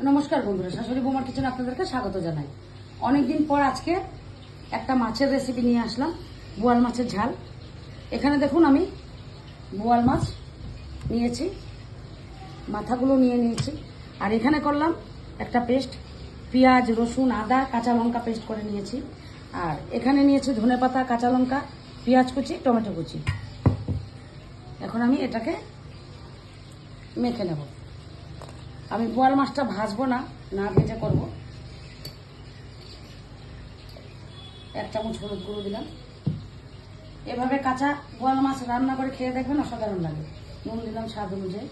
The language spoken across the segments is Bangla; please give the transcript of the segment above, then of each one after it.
নমস্কার বন্ধুরা, শাশুড়ি বৌমার কিচেনে আপনাদেরকে স্বাগত জানাই। অনেকদিন পর আজকে একটা মাছের রেসিপি নিয়ে আসলাম, বোয়াল মাছের ঝাল। এখানে দেখুন আমি বোয়াল মাছ নিয়েছি, মাথাগুলো নিয়ে নিয়েছি। আর এখানে করলাম একটা পেস্ট, পেঁয়াজ, রসুন, আদা, কাঁচা লঙ্কা পেস্ট করে নিয়েছি। আর এখানে নিয়েছি ধনেপাতা, কাঁচা লঙ্কা, পেঁয়াজ কুচি, টমেটো কুচি। এখন আমি এটাকে মেখে নেব। আমি বোয়াল মাছটা ভাজবো না, না ভেজে করব। 1 চামচ হলুদ গুঁড়ো দিলাম। এভাবে কাঁচা বোয়াল মাছ রান্না করে খেয়ে দেখবেন, অসাধারণ লাগে। নুন দিলাম স্বাদ অনুযায়ী।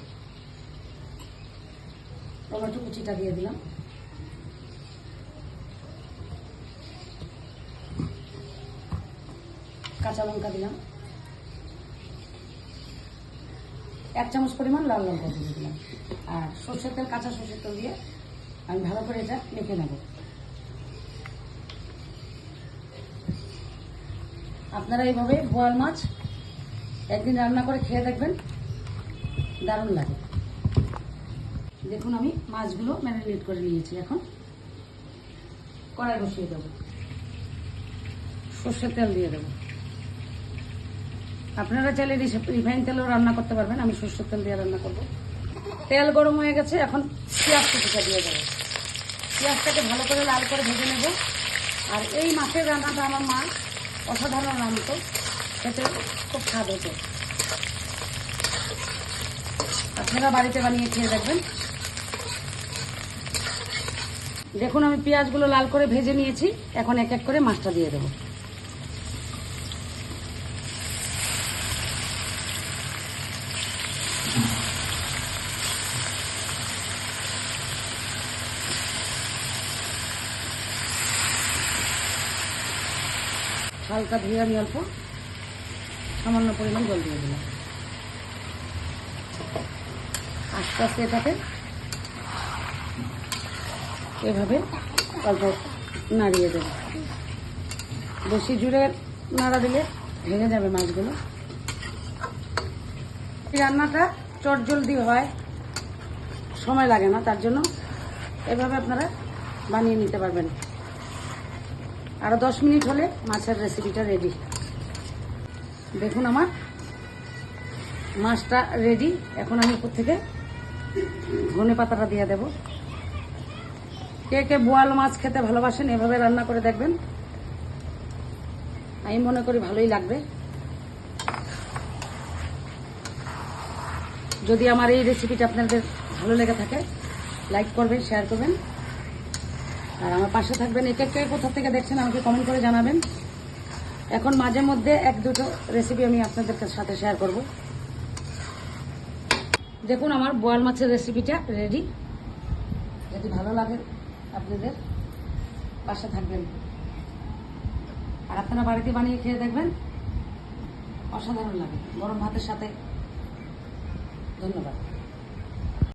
টমেটো কুচিটা দিয়ে দিলাম। কাঁচা লঙ্কা দিলাম। 1 চামচ পরিমাণ লাল লঙ্কা দিয়ে দিলাম। আর সরষের তেল, কাঁচা সরষের তেল দিয়ে আমি ভালো করে এটা মেখে নেব। আপনারা এইভাবে বোয়াল মাছ একদিন রান্না করে খেয়ে দেখবেন, দারুণ লাগে। দেখুন আমি মাছগুলো ম্যারিনেট করে নিয়েছি। এখন কড়াই বসিয়ে দেবো, সরষের তেল দিয়ে দেবো। আপনারা চাইলে রিফাইন তেলেও রান্না করতে পারবেন, আমি সরষের তেল দিয়ে রান্না করব। তেল গরম হয়ে গেছে, এখন পেঁয়াজ কুচিটা দিয়ে দেবো। পেঁয়াজটাকে ভালো করে লাল করে ভেজে নেব। আর এই মাছের রান্নাটা আমার মা অসাধারণ রান্নাতো, খেতে খুব স্বাদ হতো। আপনারা বাড়িতে বানিয়ে খেয়ে দেখবেন। দেখুন আমি পেঁয়াজগুলো লাল করে ভেজে নিয়েছি। এখন এক এক করে মাছটা দিয়ে দেবো। হালকা ধুয়ে আমি অল্প সামান্য পরিমাণ জল দিয়ে দিলাম। আস্তে আস্তে এটাকে এভাবে অল্প নাড়িয়ে দেব। বেশি জুড়ে নাড়া দিলে ভেঙে যাবে মাছগুলো। এই রান্নাটা চটজলদি হয়, সময় লাগে না, তার জন্য এভাবে আপনারা বানিয়ে নিতে পারবেন। আরো 10 মিনিট হলে মাছের রেসিপিটা রেডি। দেখুন আমার মাছটা রেডি। এখন আমি উপর থেকে ধনেপাতাটা দিয়ে দেব। কে কে বোয়াল মাছ খেতে ভালোবাসেন, এভাবে রান্না করে দেখবেন, আমি মনে করি ভালোই লাগবে। যদি আমার এই রেসিপিটা আপনাদের ভালো লেগে থাকে, লাইক করবেন, শেয়ার করবেন, আর আমার পাশে থাকবেন। এক এক কোথা থেকে দেখছেন আমাকে কমেন্ট করে জানাবেন। এখন মাঝে মধ্যে 1-2টো রেসিপি আমি আপনাদের সাথে শেয়ার করব। দেখুন আমার বোয়াল মাছের রেসিপিটা রেডি। যদি ভালো লাগে আপনাদের পাশে থাকবেন, আর আপনারা বাড়িতে বানিয়ে খেয়ে দেখবেন, অসাধারণ লাগে গরম ভাতের সাথে। ধন্যবাদ।